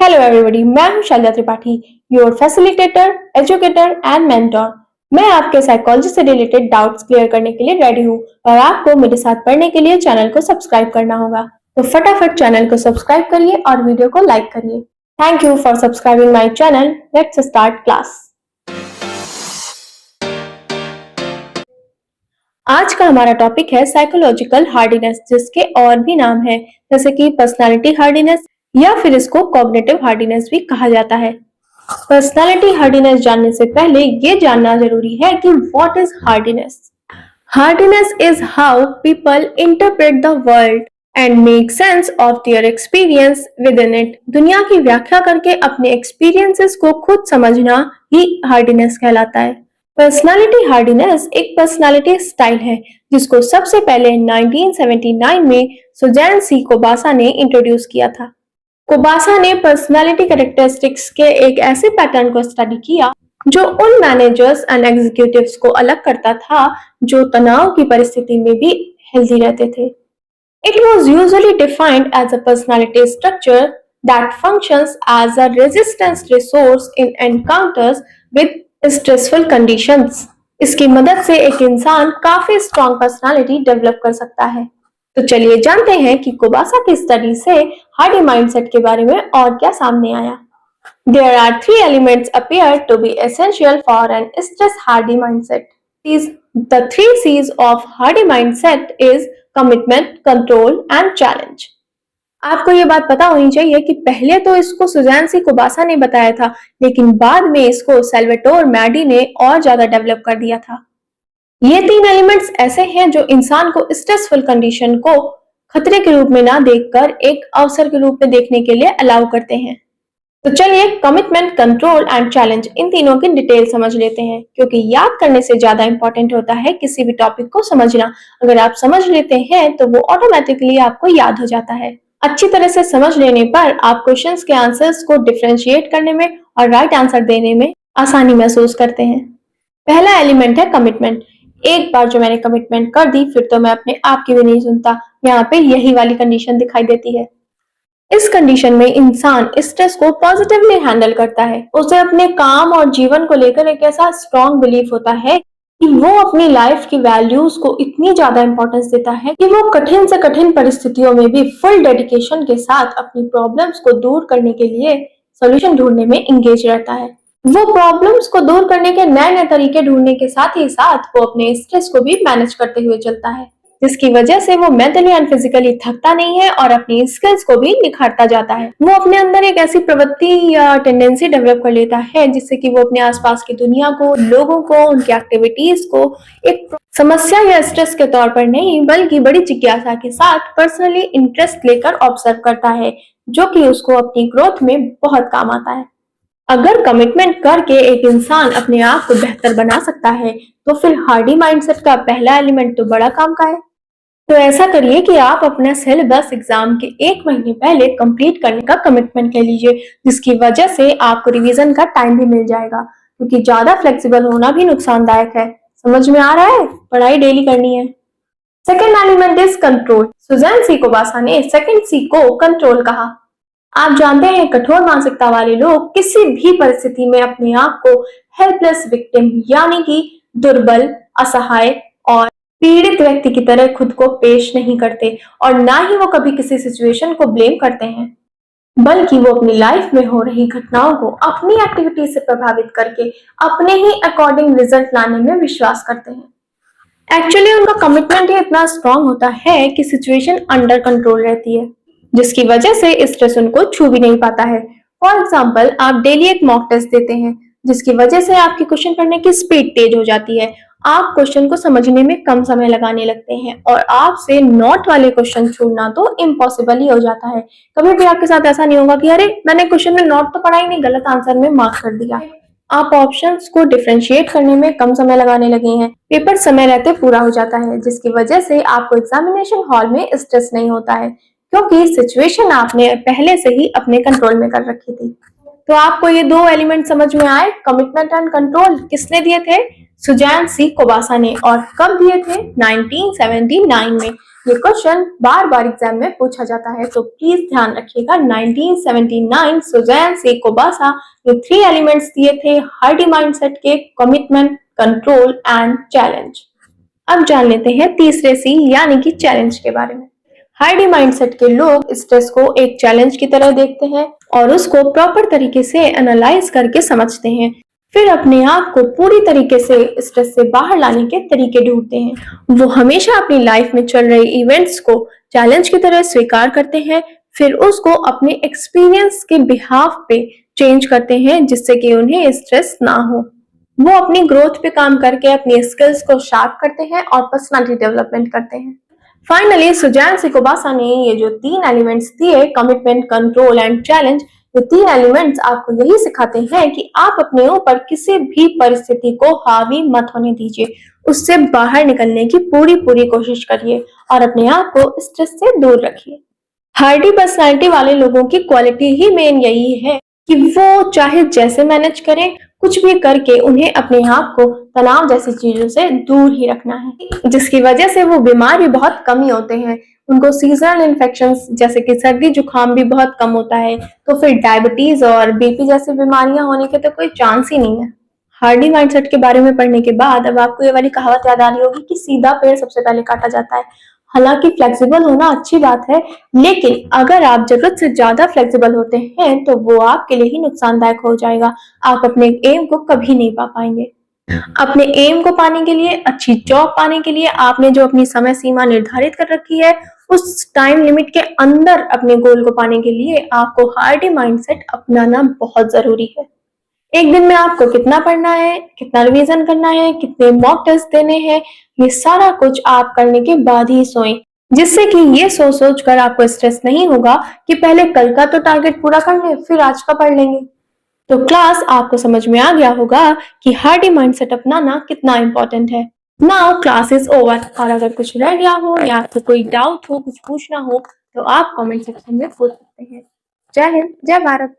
Hello everybody, मैं हूं Shaliya Tripathi, your facilitator, educator and mentor. मैं आपके साइकोलॉजी से रिलेटेड डाउट्स क्लियर करने के लिए रेडी हूं और आपको मेरे साथ पढ़ने के लिए चैनल को सब्सक्राइब करना होगा। तो फटाफट चैनल को सब्सक्राइब करिए और वीडियो को लाइक करिए। Thank you for subscribing my channel. Let's start class. आज का हमारा टॉपिक है साइकोलॉजिकल हार्डीनेस, जिसके और भी नाम है जैसे कि पर्सनालिटी हार्डीनेस या फिर इसको कॉग्निटिव हार्डीनेस भी कहा जाता है। पर्सनालिटी हार्डीनेस जानने से पहले ये जानना जरूरी है कि what is hardiness. Hardiness is how people interpret the world and make sense of their experience with in it. दुनिया की व्याख्या करके अपने एक्सपीरियंसेस को खुद समझना ही हार्डीनेस कहलाता है। पर्सनालिटी हार्डीनेस एक पर्सनालिटी स्टाइल है जिसको सबसे पहले 1979 में सुजैन सी कोबासा ने इंट्रोड्यूस किया था। कोबासा ने पर्सनालिटी कैरेक्टरिस्टिक्स के एक ऐसे पैटर्न को स्टडी किया जो उन मैनेजर्स एंड एग्जीक्यूटिव्स को अलग करता था जो तनाव की परिस्थिति में भी हेल्दी रहते थे। It was usually defined as a personality structure that functions as a resistance resource in encounters with stressful conditions. इसकी मदद से एक इंसान काफी स्ट्रॉन्ग पर्सनालिटी डेवलप कर सकता है। तो चलिए जानते हैं कि कोबासा की स्टडी से हार्डी माइंडसेट के बारे में और क्या सामने आया। There are three elements appear to be essential for an stress hardy mindset. The three C's of hardy mindset is commitment, control and challenge. आपको ये बात पता होनी चाहिए कि पहले तो इसको सुजैन सी कोबासा ने बताया था, लेकिन बाद में इसको सैल्वाटोर मैडी ने और ज्यादा डेवलप कर दिया था। ये तीन एलिमेंट्स ऐसे हैं जो इंसान को स्ट्रेसफुल कंडीशन को खतरे के रूप में ना देखकर एक अवसर के रूप में देखने के लिए अलाउ करते हैं। तो चलिए commitment, control and challenge in तीनों की डिटेल समझ लेते हैं, क्योंकि याद करने से ज्यादा इंपॉर्टेंट होता है किसी भी टॉपिक को समझना। अगर आप समझ लेते हैं तो वो ऑटोमेटिकली आपको याद हो जाता है। अच्छी तरह से समझ लेने पर आप क्वेश्चंस के आंसर्स को डिफरेंशिएट करने में और राइट आंसर देने में आसानी महसूस करते हैं। पहला एलिमेंट है कमिटमेंट। एक बार जो मैंने कमिटमेंट कर दी फिर तो मैं अपने आप की भी नहीं सुनता। यहाँ पे यही वाली कंडीशन दिखाई देती है। इस कंडीशन में इंसान स्ट्रेस को पॉजिटिवली हैंडल करता है। उसे अपने काम और जीवन को लेकर एक ऐसा स्ट्रॉन्ग बिलीफ होता है कि वो अपनी लाइफ की वैल्यूज को इतनी ज्यादा इंपॉर्टेंस देता है कि वो कठिन से कठिन परिस्थितियों में भी फुल डेडिकेशन के साथ अपनी प्रॉब्लम्स को दूर करने के लिए सोल्यूशन ढूंढने में इंगेज रहता है। वो प्रॉब्लम्स को दूर करने के नए नए तरीके ढूंढने के साथ ही साथ वो अपने स्ट्रेस को भी मैनेज करते हुए चलता है, जिसकी वजह से वो मेंटली एंड फिजिकली थकता नहीं है और अपनी स्किल्स को भी निखारता जाता है। वो अपने अंदर एक ऐसी प्रवृत्ति या टेंडेंसी डेवलप कर लेता है जिससे कि वो अपने आसपास की दुनिया को, लोगों को, उनकी एक्टिविटीज को एक समस्या या स्ट्रेस के तौर पर नहीं बल्कि बड़ी जिज्ञासा के साथ पर्सनली इंटरेस्ट लेकर ऑब्जर्व करता है, जो कि उसको अपनी ग्रोथ में बहुत काम आता है। अगर कमिटमेंट करके एक इंसान अपने आप को बेहतर बना सकता है तो फिर हार्डी माइंडसेट का पहला एलिमेंट तो बड़ा काम का है। तो ऐसा करिए कि आप अपना सिलेबस एग्जाम के एक महीने पहले कंप्लीट करने का कमिटमेंट ले लीजिए, जिसकी वजह से आपको रिवीजन का टाइम भी मिल जाएगा, क्योंकि ज्यादा फ्लेक्सिबल होना भी नुकसानदायक है। समझ में आ रहा है? पढ़ाई डेली करनी है। Second element is control. Suzanne C Kobasa ने सेकेंड सी को कंट्रोल कहा। आप जानते हैं कठोर मानसिकता वाले लोग किसी भी परिस्थिति में अपने आप को हेल्पलेस विक्टिम यानी कि दुर्बल, असहाय और पीड़ित व्यक्ति की तरह खुद को पेश नहीं करते और ना ही वो कभी किसी सिचुएशन को ब्लेम करते हैं, बल्कि वो अपनी लाइफ में हो रही घटनाओं को अपनी एक्टिविटी से प्रभावित करके अपने ही अकॉर्डिंग रिजल्ट लाने में विश्वास करते हैं। एक्चुअली उनका कमिटमेंट ही इतना स्ट्रांग होता है कि सिचुएशन अंडर कंट्रोल रहती है, जिसकी वजह से स्ट्रेस उनको छू भी नहीं पाता है। फॉर एग्जाम्पल, आप डेली एक मॉक टेस्ट देते हैं, जिसकी वजह से आपकी क्वेश्चन करने की स्पीड तेज हो जाती है। आप क्वेश्चन को समझने में कम समय लगाने लगते हैं और आपसे नॉट वाले क्वेश्चन छोड़ना तो इम्पॉसिबल ही हो जाता है। कभी भी आपके साथ ऐसा नहीं होगा कि अरे मैंने क्वेश्चन में नॉट तो पढ़ा ही नहीं, गलत आंसर में मार्क कर दिया। आप ऑप्शंस को डिफरेंशिएट करने में कम समय लगाने लगे हैं। पेपर समय रहते पूरा हो जाता है, जिसकी वजह से आपको एग्जामिनेशन हॉल में स्ट्रेस नहीं होता है, क्योंकि सिचुएशन आपने पहले से ही अपने कंट्रोल में कर रखी थी। तो आपको ये दो एलिमेंट समझ में आए? कमिटमेंट एंड कंट्रोल किसने दिए थे? सुजैन सी कोबासा ने। और कब दिए थे? 1979 में। ये क्वेश्चन बार बार एग्जाम में पूछा जाता है, तो प्लीज ध्यान रखिएगा। 1979 सुजैन से कोबासा ने 3 एलिमेंट्स दिए थे हार्डी माइंडसेट के, कमिटमेंट, कंट्रोल एंड चैलेंज। अब जान लेते हैं तीसरे सी यानी कि चैलेंज के बारे में। हार्डी माइंडसेट के लोग स्ट्रेस को एक चैलेंज की तरह देखते हैं और उसको प्रॉपर तरीके से एनालाइज करके समझते हैं, फिर अपने आप को पूरी तरीके से स्ट्रेस से बाहर लाने के तरीके ढूंढते हैं। वो हमेशा अपनी लाइफ में चल रहे इवेंट्स को चैलेंज की तरह स्वीकार करते हैं, फिर उसको अपने एक्सपीरियंस के बिहाफ पे चेंज करते हैं जिससे कि उन्हें स्ट्रेस ना हो। वो अपनी ग्रोथ पे काम करके अपनी स्किल्स को शार्प करते हैं और पर्सनालिटी डेवलपमेंट करते हैं। फाइनली सुजैन सिकोबासा ने ये जो 3 एलिमेंट्स दिए, कमिटमेंट, कंट्रोल एंड चैलेंज, ये 3 एलिमेंट्स आपको यही सिखाते हैं कि आप अपने ऊपर किसी भी परिस्थिति को हावी मत होने दीजिए, उससे बाहर निकलने की पूरी कोशिश करिए और अपने आप को स्ट्रेस से दूर रखिए। हार्डी पर्सनालिटी वाले लोगों की क्वालिटी ही मेन यही है कि वो चाहे जैसे मैनेज करें, कुछ भी करके उन्हें अपने आप को तनाव जैसी चीजों से दूर ही रखना है, जिसकी वजह से वो बीमार भी बहुत कम ही होते हैं। उनको सीजनल इन्फेक्शंस जैसे कि सर्दी जुकाम भी बहुत कम होता है, तो फिर डायबिटीज और बीपी जैसी बीमारियां होने के तो कोई चांस ही नहीं है। हार्डी माइंडसेट के बारे में पढ़ने के बाद अब आपको ये वाली कहावत याद आ रही होगी कि सीधा पेड़ सबसे पहले काटा जाता है। हालांकि फ्लेक्सिबल होना अच्छी बात है, लेकिन अगर आप जरूरत से ज्यादा फ्लेक्सिबल होते हैं तो वो आपके लिए ही नुकसानदायक हो जाएगा। आप अपने एम को कभी नहीं पा पाएंगे। अपने एम को पाने के लिए, अच्छी जॉब पाने के लिए आपने जो अपनी समय सीमा निर्धारित कर रखी है, उस टाइम लिमिट के अंदर अपने गोल को पाने के लिए आपको हार्डी माइंडसेट अपनाना बहुत जरूरी है। एक दिन में आपको कितना पढ़ना है, कितना रिवीजन करना है, कितने मॉक टेस्ट देने हैं, ये सारा कुछ आप करने के बाद ही सोएं, जिससे कि ये सोच कर आपको स्ट्रेस नहीं होगा कि पहले कल का तो टारगेट पूरा कर ले, फिर आज का पढ़ लेंगे। तो क्लास आपको समझ में आ गया होगा कि हार्डी माइंडसेट अपनाना कितना इंपॉर्टेंट है। नाउ क्लास इज ओवर, और अगर कुछ रह गया हो या आपको कोई डाउट हो, कुछ पूछना हो, तो आप कमेंट सेक्शन में पूछ सकते हैं। जय हिंद, जय भारत।